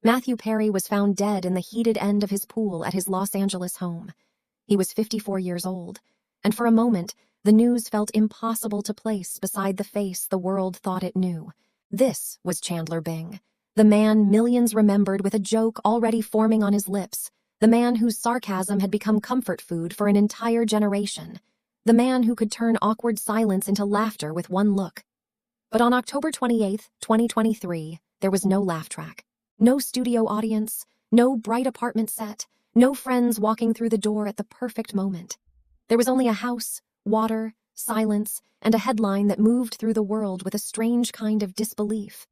Matthew Perry was found dead in the heated end of his pool at his Los Angeles home. He was 54 years old, and for a moment, the news felt impossible to place beside the face the world thought it knew. This was Chandler Bing, the man millions remembered with a joke already forming on his lips, the man whose sarcasm had become comfort food for an entire generation, the man who could turn awkward silence into laughter with one look. But on October 28, 2023, there was no laugh track, no studio audience, no bright apartment set, no friends walking through the door at the perfect moment. There was only a house, water, silence, and a headline that moved through the world with a strange kind of disbelief.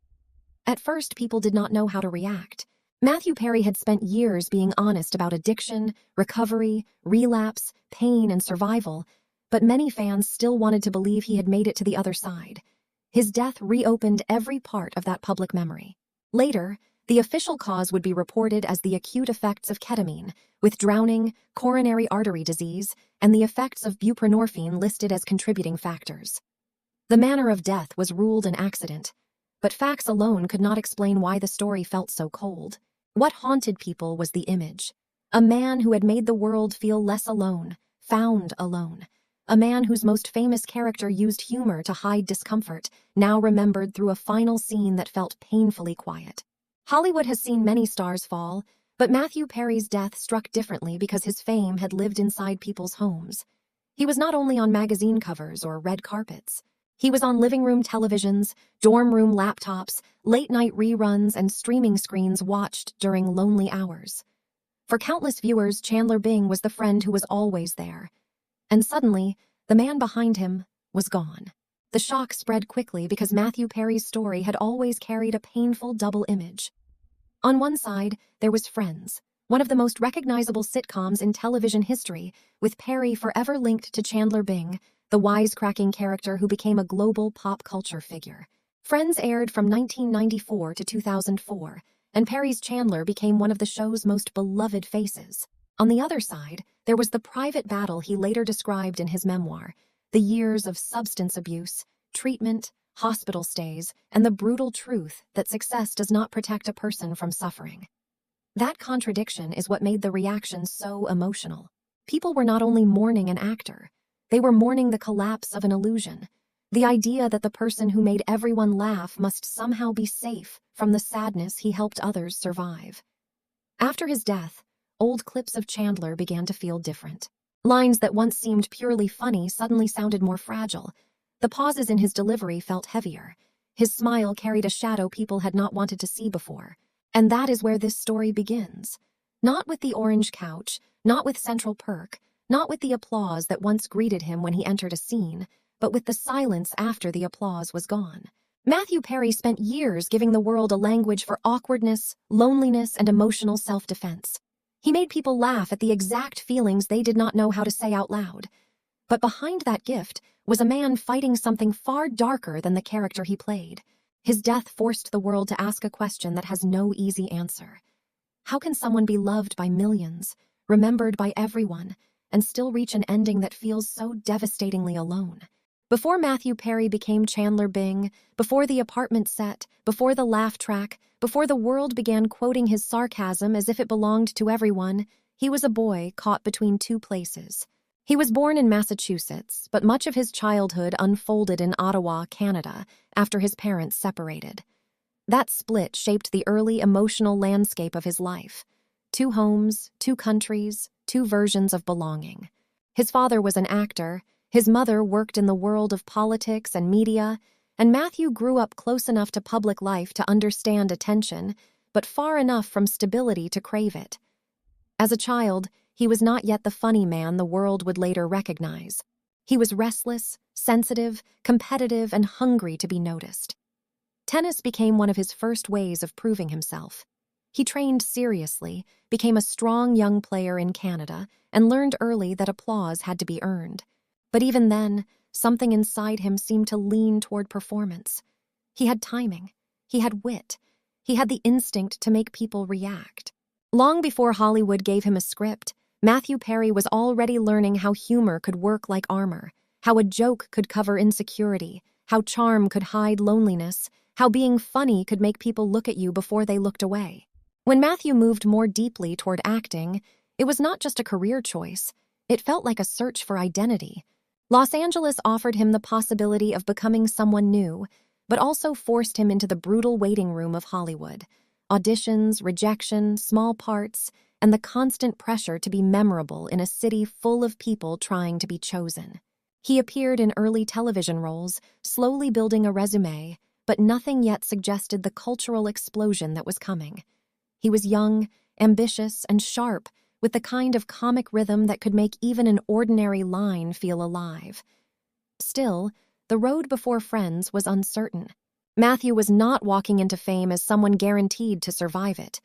At first, people did not know how to react. Matthew Perry had spent years being honest about addiction, recovery, relapse, pain, and survival, but many fans still wanted to believe he had made it to the other side. His death reopened every part of that public memory. Later, the official cause would be reported as the acute effects of ketamine, with drowning, coronary artery disease, and the effects of buprenorphine listed as contributing factors. The manner of death was ruled an accident, but facts alone could not explain why the story felt so cold. What haunted people was the image. A man who had made the world feel less alone, found alone. A man whose most famous character used humor to hide discomfort, now remembered through a final scene that felt painfully quiet. Hollywood has seen many stars fall, but Matthew Perry's death struck differently because his fame had lived inside people's homes. He was not only on magazine covers or red carpets. He was on living room televisions, dorm room laptops, late-night reruns, and streaming screens watched during lonely hours. For countless viewers, Chandler Bing was the friend who was always there. And suddenly, the man behind him was gone. The shock spread quickly because Matthew Perry's story had always carried a painful double image. On one side, there was Friends, one of the most recognizable sitcoms in television history, with Perry forever linked to Chandler Bing, the wisecracking character who became a global pop culture figure. Friends aired from 1994 to 2004, and Perry's Chandler became one of the show's most beloved faces. On the other side, there was the private battle he later described in his memoir, the years of substance abuse, treatment, hospital stays, and the brutal truth that success does not protect a person from suffering. That contradiction is what made the reaction so emotional. People were not only mourning an actor, they were mourning the collapse of an illusion, the idea that the person who made everyone laugh must somehow be safe from the sadness he helped others survive. After his death, old clips of Chandler began to feel different. Lines that once seemed purely funny suddenly sounded more fragile. The pauses in his delivery felt heavier. His smile carried a shadow people had not wanted to see before. And that is where this story begins. Not with the orange couch, not with Central Perk, not with the applause that once greeted him when he entered a scene, but with the silence after the applause was gone. Matthew Perry spent years giving the world a language for awkwardness, loneliness, and emotional self-defense. He made people laugh at the exact feelings they did not know how to say out loud. But behind that gift was a man fighting something far darker than the character he played. His death forced the world to ask a question that has no easy answer. How can someone be loved by millions, remembered by everyone, and still reach an ending that feels so devastatingly alone? Before Matthew Perry became Chandler Bing, before the apartment set, before the laugh track, before the world began quoting his sarcasm as if it belonged to everyone, he was a boy caught between two places. He was born in Massachusetts, but much of his childhood unfolded in Ottawa, Canada, after his parents separated. That split shaped the early emotional landscape of his life. Two homes, two countries, two versions of belonging. His father was an actor, his mother worked in the world of politics and media, and Matthew grew up close enough to public life to understand attention, but far enough from stability to crave it. As a child, he was not yet the funny man the world would later recognize. He was restless, sensitive, competitive, and hungry to be noticed. Tennis became one of his first ways of proving himself. He trained seriously, became a strong young player in Canada, and learned early that applause had to be earned. But even then, something inside him seemed to lean toward performance. He had timing. He had wit. He had the instinct to make people react. Long before Hollywood gave him a script, Matthew Perry was already learning how humor could work like armor, how a joke could cover insecurity, how charm could hide loneliness, how being funny could make people look at you before they looked away. When Matthew moved more deeply toward acting, it was not just a career choice. It felt like a search for identity. Los Angeles offered him the possibility of becoming someone new, but also forced him into the brutal waiting room of Hollywood. Auditions, rejection, small parts, and the constant pressure to be memorable in a city full of people trying to be chosen. He appeared in early television roles, slowly building a resume, but nothing yet suggested the cultural explosion that was coming. He was young, ambitious, and sharp, with the kind of comic rhythm that could make even an ordinary line feel alive. Still, the road before Friends was uncertain. Matthew was not walking into fame as someone guaranteed to survive it.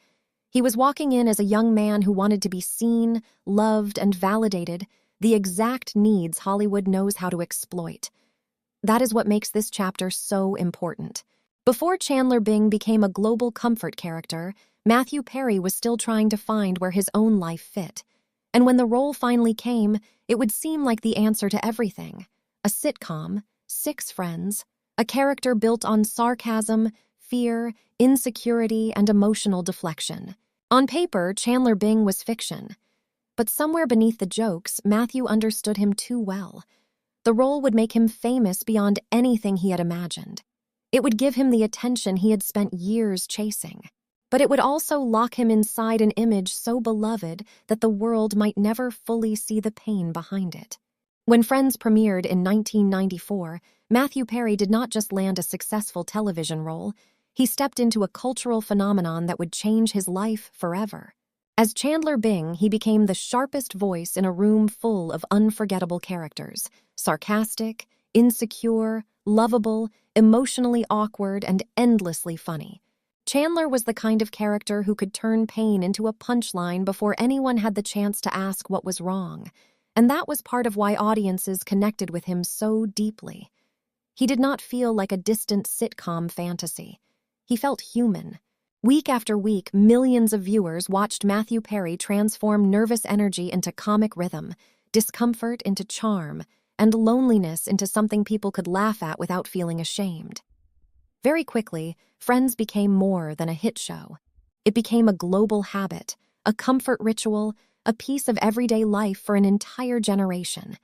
He was walking in as a young man who wanted to be seen, loved, and validated, the exact needs Hollywood knows how to exploit. That is what makes this chapter so important. Before Chandler Bing became a global comfort character, Matthew Perry was still trying to find where his own life fit. And when the role finally came, it would seem like the answer to everything. A sitcom, 6 friends, a character built on sarcasm, fear, insecurity, and emotional deflection. On paper, Chandler Bing was fiction. But somewhere beneath the jokes, Matthew understood him too well. The role would make him famous beyond anything he had imagined. It would give him the attention he had spent years chasing. But it would also lock him inside an image so beloved that the world might never fully see the pain behind it. When Friends premiered in 1994, Matthew Perry did not just land a successful television role, he stepped into a cultural phenomenon that would change his life forever. As Chandler Bing, he became the sharpest voice in a room full of unforgettable characters, sarcastic, insecure, lovable, emotionally awkward, and endlessly funny. Chandler was the kind of character who could turn pain into a punchline before anyone had the chance to ask what was wrong, and that was part of why audiences connected with him so deeply. He did not feel like a distant sitcom fantasy. He felt human. Week after week, millions of viewers watched Matthew Perry transform nervous energy into comic rhythm, discomfort into charm, and loneliness into something people could laugh at without feeling ashamed. Very quickly, Friends became more than a hit show. It became a global habit, a comfort ritual, a piece of everyday life for an entire generation.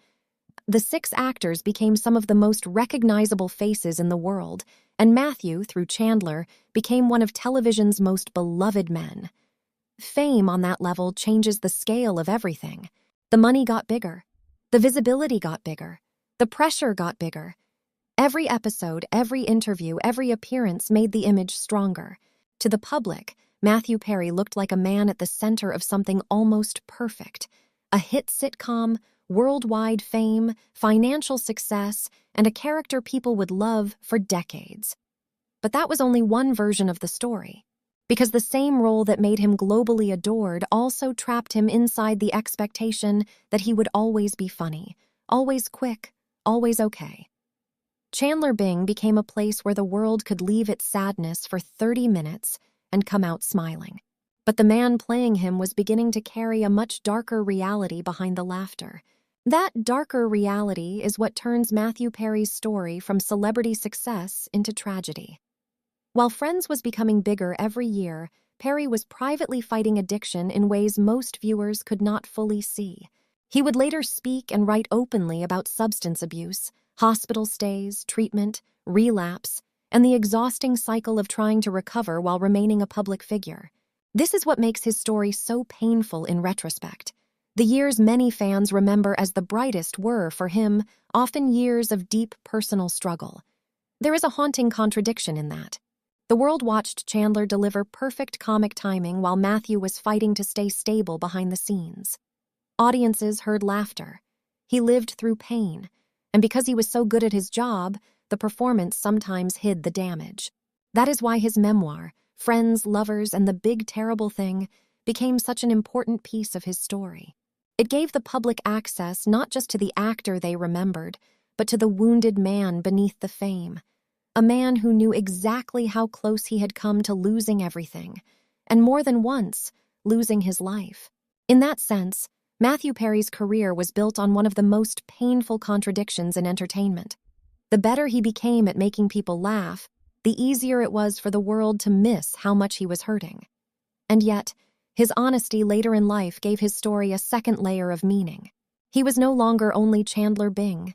The 6 actors became some of the most recognizable faces in the world, and Matthew, through Chandler, became one of television's most beloved men. Fame on that level changes the scale of everything. The money got bigger. The visibility got bigger. The pressure got bigger. Every episode, every interview, every appearance made the image stronger. To the public, Matthew Perry looked like a man at the center of something almost perfect. A hit sitcom, worldwide fame, financial success, and a character people would love for decades. But that was only one version of the story, because the same role that made him globally adored also trapped him inside the expectation that he would always be funny, always quick, always okay. Chandler Bing became a place where the world could leave its sadness for 30 minutes and come out smiling. But the man playing him was beginning to carry a much darker reality behind the laughter. That darker reality is what turns Matthew Perry's story from celebrity success into tragedy. While Friends was becoming bigger every year, Perry was privately fighting addiction in ways most viewers could not fully see. He would later speak and write openly about substance abuse, hospital stays, treatment, relapse, and the exhausting cycle of trying to recover while remaining a public figure. This is what makes his story so painful in retrospect. The years many fans remember as the brightest were, for him, often years of deep personal struggle. There is a haunting contradiction in that. The world watched Chandler deliver perfect comic timing while Matthew was fighting to stay stable behind the scenes. Audiences heard laughter. He lived through pain, and because he was so good at his job, the performance sometimes hid the damage. That is why his memoir, Friends, Lovers, and the Big Terrible Thing, became such an important piece of his story. It gave the public access not just to the actor they remembered, but to the wounded man beneath the fame. A man who knew exactly how close he had come to losing everything, and more than once, losing his life. In that sense, Matthew Perry's career was built on one of the most painful contradictions in entertainment. The better he became at making people laugh, the easier it was for the world to miss how much he was hurting. And yet, his honesty later in life gave his story a second layer of meaning. He was no longer only Chandler Bing.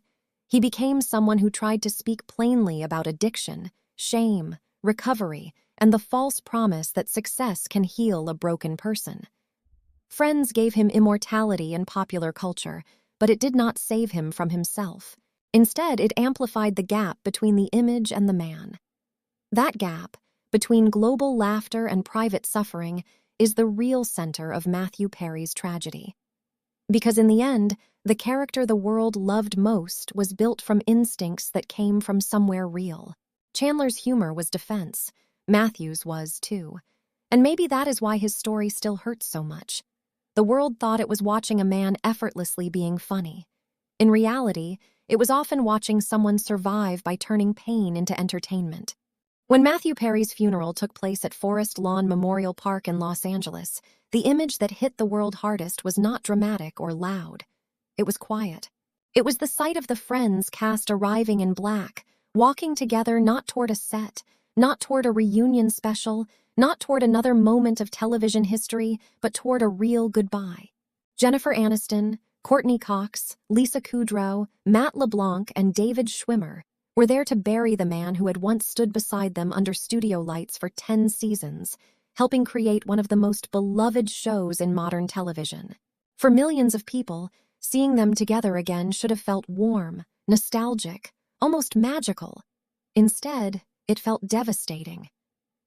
He became someone who tried to speak plainly about addiction, shame, recovery, and the false promise that success can heal a broken person. Friends gave him immortality in popular culture, but it did not save him from himself. Instead, it amplified the gap between the image and the man. That gap, between global laughter and private suffering, is the real center of Matthew Perry's tragedy. Because in the end, the character the world loved most was built from instincts that came from somewhere real. Chandler's humor was defense. Matthew's was, too. And maybe that is why his story still hurts so much. The world thought it was watching a man effortlessly being funny. In reality, it was often watching someone survive by turning pain into entertainment. When Matthew Perry's funeral took place at Forest Lawn Memorial Park in Los Angeles, the image that hit the world hardest was not dramatic or loud. It was quiet. It was the sight of the Friends cast arriving in black, walking together not toward a set, not toward a reunion special, not toward another moment of television history, but toward a real goodbye. Jennifer Aniston, Courtney Cox, Lisa Kudrow, Matt LeBlanc, and David Schwimmer were there to bury the man who had once stood beside them under studio lights for 10 seasons, helping create one of the most beloved shows in modern television. For millions of people, seeing them together again should have felt warm, nostalgic, almost magical. Instead, it felt devastating.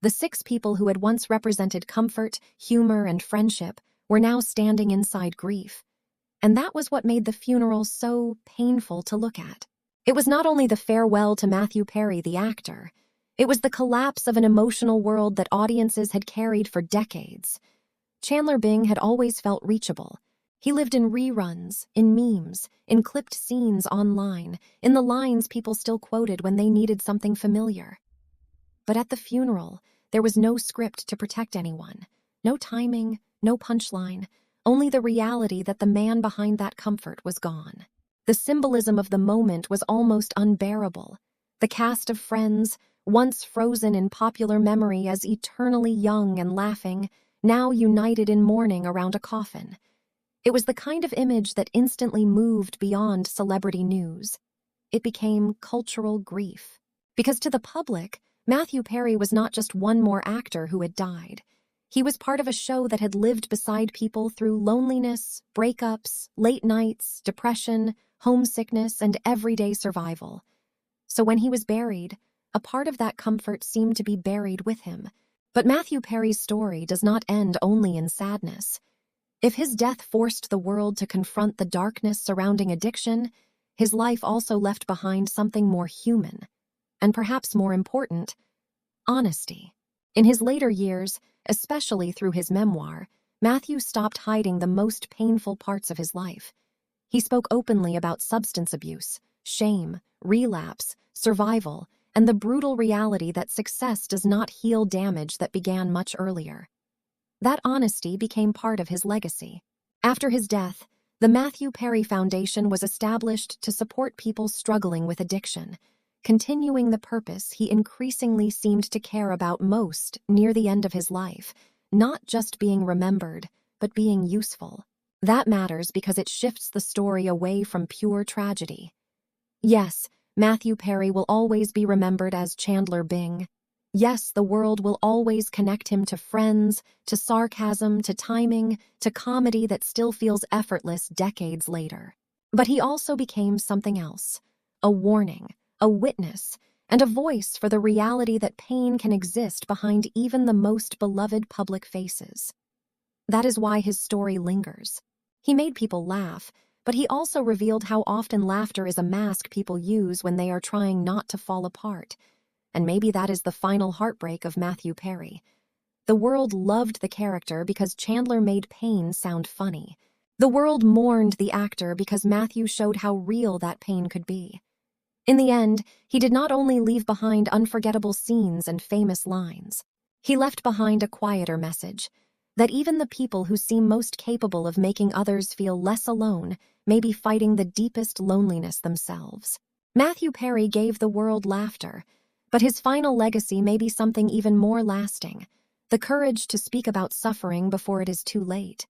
The 6 people who had once represented comfort, humor, and friendship were now standing inside grief. And that was what made the funeral so painful to look at. It was not only the farewell to Matthew Perry, the actor. It was the collapse of an emotional world that audiences had carried for decades. Chandler Bing had always felt reachable. He lived in reruns, in memes, in clipped scenes online, in the lines people still quoted when they needed something familiar. But at the funeral, there was no script to protect anyone. No timing, no punchline, only the reality that the man behind that comfort was gone. The symbolism of the moment was almost unbearable. The cast of Friends, once frozen in popular memory as eternally young and laughing, now united in mourning around a coffin. It was the kind of image that instantly moved beyond celebrity news. It became cultural grief. Because to the public, Matthew Perry was not just one more actor who had died. He was part of a show that had lived beside people through loneliness, breakups, late nights, depression, homesickness, and everyday survival. So when he was buried, a part of that comfort seemed to be buried with him. But Matthew Perry's story does not end only in sadness. If his death forced the world to confront the darkness surrounding addiction, his life also left behind something more human, and perhaps more important, honesty. In his later years, especially through his memoir, Matthew stopped hiding the most painful parts of his life. He spoke openly about substance abuse, shame, relapse, survival, and the brutal reality that success does not heal damage that began much earlier. That honesty became part of his legacy. After his death, the Matthew Perry Foundation was established to support people struggling with addiction, continuing the purpose he increasingly seemed to care about most near the end of his life, not just being remembered, but being useful. That matters because it shifts the story away from pure tragedy. Yes, Matthew Perry will always be remembered as Chandler Bing. Yes, the world will always connect him to Friends, to sarcasm, to timing, to comedy that still feels effortless decades later. But he also became something else, a warning, a witness, and a voice for the reality that pain can exist behind even the most beloved public faces. That is why his story lingers. He made people laugh, but he also revealed how often laughter is a mask people use when they are trying not to fall apart. And maybe that is the final heartbreak of Matthew Perry. The world loved the character because Chandler made pain sound funny. The world mourned the actor because Matthew showed how real that pain could be. In the end, he did not only leave behind unforgettable scenes and famous lines. He left behind a quieter message, that even the people who seem most capable of making others feel less alone may be fighting the deepest loneliness themselves. Matthew Perry gave the world laughter, but his final legacy may be something even more lasting, the courage to speak about suffering before it is too late.